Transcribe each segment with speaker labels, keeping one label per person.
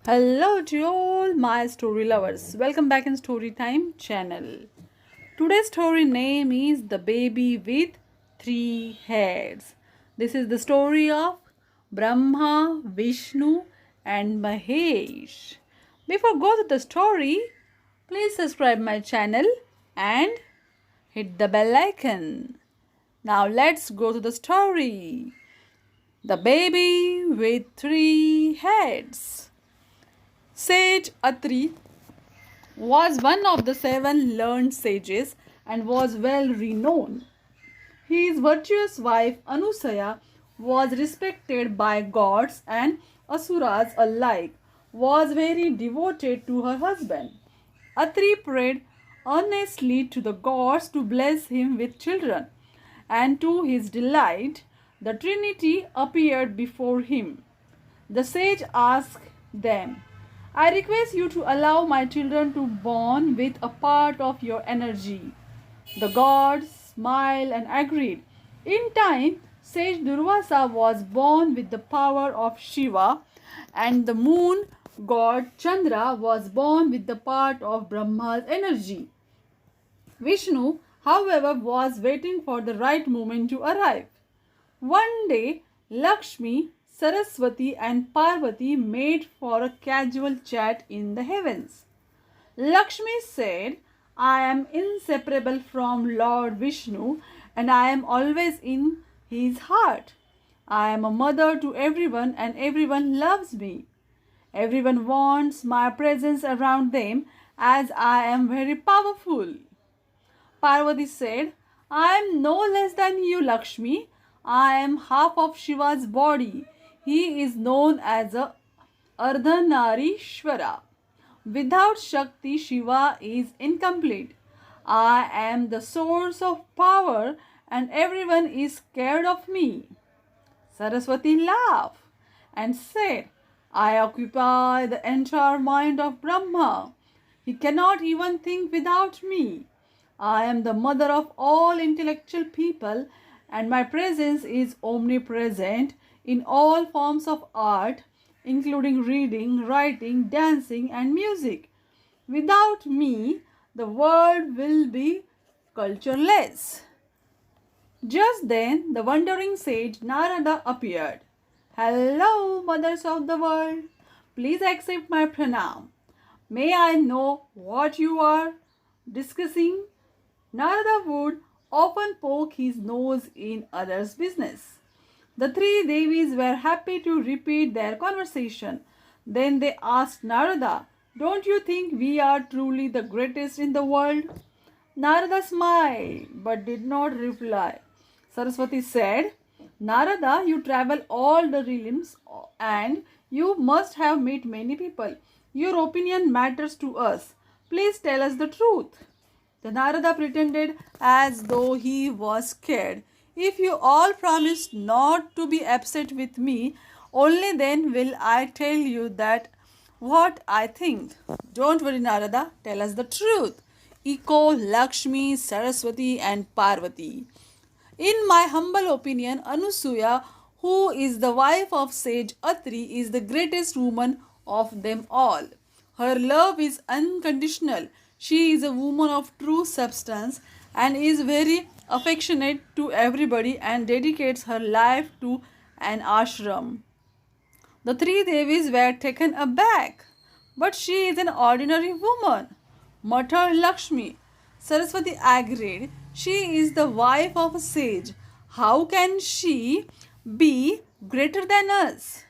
Speaker 1: Hello to all my story lovers. Welcome back in Storytime channel. Today's story name is The Baby with Three Heads. This is the story of Brahma, Vishnu and Mahesh. Before go to the story, please subscribe my channel and hit the bell icon. Now let's go to the story. The Baby with Three Heads. Sage Atri was one of the seven learned sages and was well renowned. His virtuous wife Anusaya was respected by gods and asuras alike, was very devoted to her husband. Atri prayed earnestly to the gods to bless him with children, and to his delight, the Trinity appeared before him. The sage asked them, I request you to allow my children to born with a part of your energy. The gods smiled and agreed. In time, sage Durvasa was born with the power of Shiva, and the moon god Chandra was born with the part of Brahma's energy. Vishnu, however, was waiting for the right moment to arrive. One day, Lakshmi, Saraswati and Parvati made for a casual chat in the heavens. Lakshmi said, I am inseparable from Lord Vishnu and I am always in his heart. I am a mother to everyone and everyone loves me. Everyone wants my presence around them as I am very powerful. Parvati said, I am no less than you, Lakshmi. I am half of Shiva's body. He is known as a Ardhanarishwara. Without Shakti, Shiva is incomplete. I am the source of power and everyone is scared of me. Saraswati laughed and said, I occupy the entire mind of Brahma. He cannot even think without me. I am the mother of all intellectual people and my presence is omnipresent in all forms of art, including reading, writing, dancing and music. Without me, the world will be cultureless. Just then, the wandering sage Narada appeared. Hello, mothers of the world. Please accept my pranam. May I know what you are discussing? Narada would often poke his nose in others' business. The three Devis were happy to repeat their conversation. Then they asked Narada, Don't you think we are truly the greatest in the world? Narada smiled but did not reply. Saraswati said, Narada, you travel all the realms and you must have met many people. Your opinion matters to us. Please tell us the truth. The Narada pretended as though he was scared. If you all promise not to be upset with me, only then will I tell you that what I think. Don't worry, Narada, tell us the truth. Echo Lakshmi, Saraswati and Parvati. In my humble opinion, Anusuya, who is the wife of sage Atri, is the greatest woman of them all. Her love is unconditional. She is a woman of true substance and is very affectionate to everybody and dedicates her life to an ashram. The three Devis were taken aback. But she is an ordinary woman, muttered Lakshmi. Saraswati agreed. She is the wife of a sage. How can she be greater than us?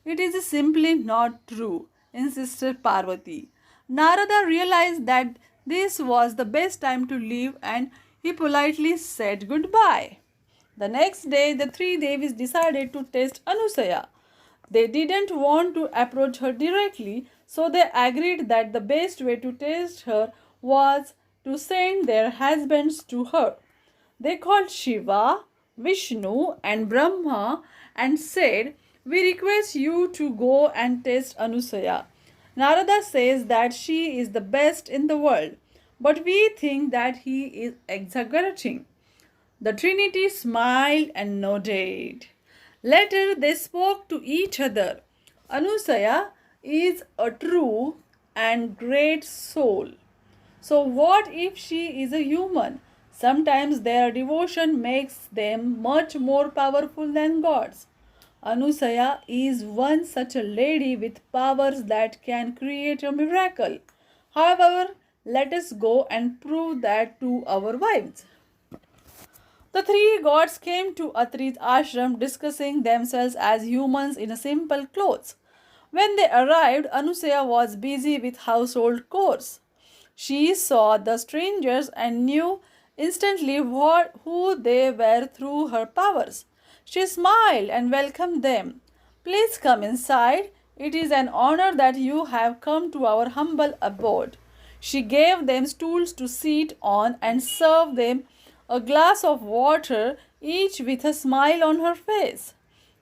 Speaker 1: It is simply not true, insisted Parvati. Narada realized that this was the best time to leave and he politely said goodbye. The next day, the three Devis decided to test Anusaya. They didn't want to approach her directly, so they agreed that the best way to test her was to send their husbands to her. They called Shiva, Vishnu, and Brahma and said, We request you to go and test Anusaya. Narada says that she is the best in the world, but we think that he is exaggerating. The Trinity smiled and nodded. Later they spoke to each other. Anusaya, is a true and great soul. So, what if she is a human? Sometimes their devotion makes them much more powerful than gods. Anusaya is one such a lady with powers that can create a miracle. However, let us go and prove that to our wives. The three gods came to Atri's ashram discussing themselves as humans in simple clothes. When they arrived, Anusaya was busy with household chores. She saw the strangers and knew instantly who they were through her powers. She smiled and welcomed them. Please come inside. It is an honor that you have come to our humble abode. She gave them stools to sit on and served them a glass of water, each with a smile on her face.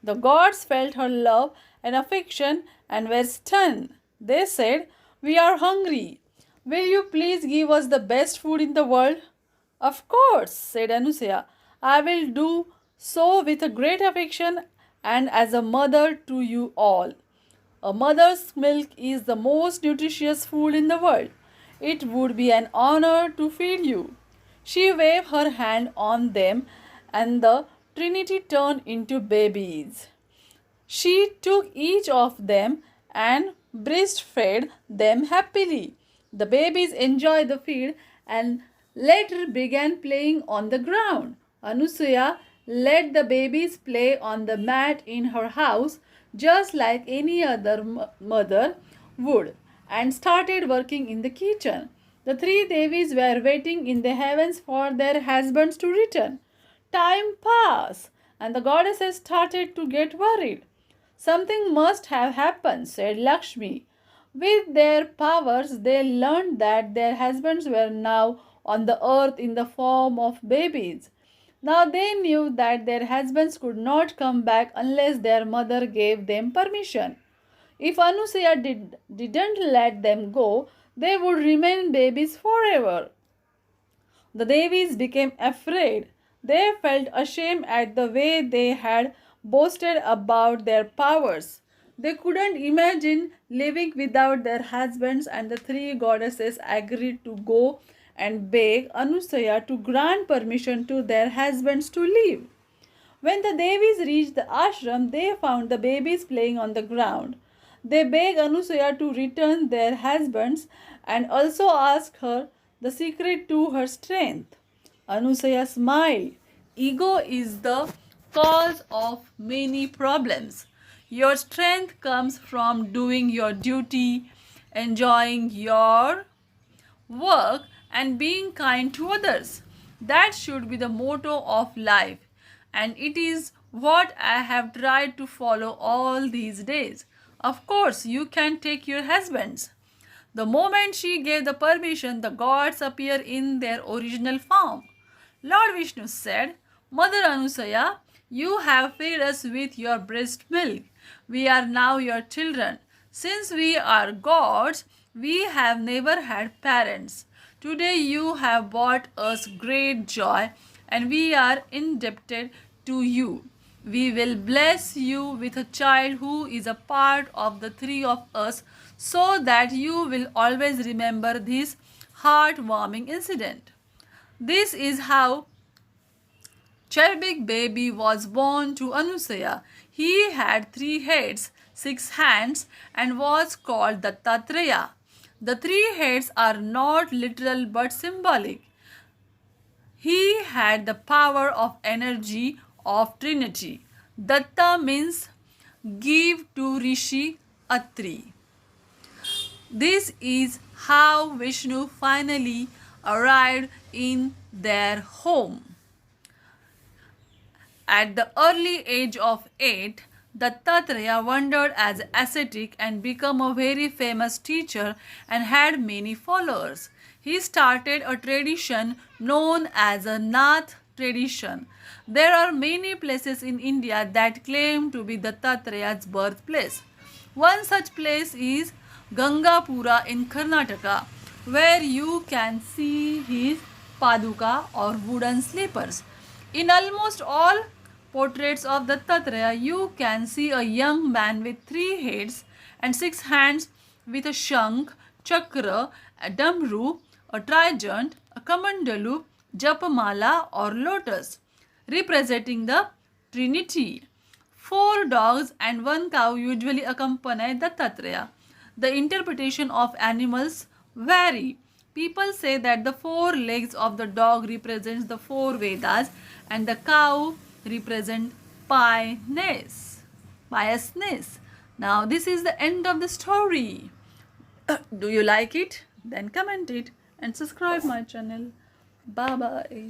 Speaker 1: The gods felt her love and affection and were stunned. They said, "We are hungry. Will you please give us the best food in the world?" "Of course," said Anusaya. "I will do so with a great affection and as a mother to you all. A mother's milk is the most nutritious food in the world. It would be an honor to feed you." She waved her hand on them and the Trinity turned into babies. She took each of them and breastfed them happily. The babies enjoyed the feed and later began playing on the ground. Anusaya let the babies play on the mat in her house just like any other mother would and started working in the kitchen. The three Devis were waiting in the heavens for their husbands to return. Time passed and the goddesses started to get worried. "Something must have happened," said Lakshmi. With their powers, they learned that their husbands were now on the earth in the form of babies. Now they knew that their husbands could not come back unless their mother gave them permission. If Anusaya didn't let them go, they would remain babies forever. The Devis became afraid. They felt ashamed at the way they had boasted about their powers. They couldn't imagine living without their husbands, and the three goddesses agreed to go and beg Anusaya to grant permission to their husbands to leave. When the Devis reached the ashram, they found the babies playing on the ground. They begged Anusaya to return their husbands and also asked her the secret to her strength. Anusaya smiled. Ego is the cause of many problems. Your strength comes from doing your duty, enjoying your work, and being kind to others. That should be the motto of life, and it is what I have tried to follow all these days. Of course, you can take your husbands. The moment she gave the permission, the gods appeared in their original form. Lord Vishnu said, "Mother Anusaya, you have fed us with your breast milk. We are now your children. Since we are gods, we have never had parents. Today you have brought us great joy and we are indebted to you. We will bless you with a child who is a part of the three of us so that you will always remember this heartwarming incident." This is how cherubic baby was born to Anusaya. He had 3 heads, 6 hands, and was called dattatreya. The 3 heads are not literal but symbolic. He had the power of energy of Trinity. Datta means give to Rishi Atri. This is how Vishnu finally arrived in their home. At the early age of 8, Dattatreya wandered as ascetic and became a very famous teacher and had many followers. He started a tradition known as a Nath tradition. There are many places in India that claim to be Dattatreya's birthplace. One such place is Gangapura in Karnataka, where you can see his paduka or wooden slippers. In almost all portraits of Dattatreya, you can see a young man with 3 heads and 6 hands with a shank, chakra, a damru, a trident, a kamandalu, japamala or lotus, representing the Trinity. 4 dogs and 1 cow usually accompany Dattatreya. The interpretation of animals vary. People say that the 4 legs of the dog represents the 4 Vedas and the cow represent piousness. Now this is the end of the story. Do you like it? Then comment it and subscribe my channel. Bye bye.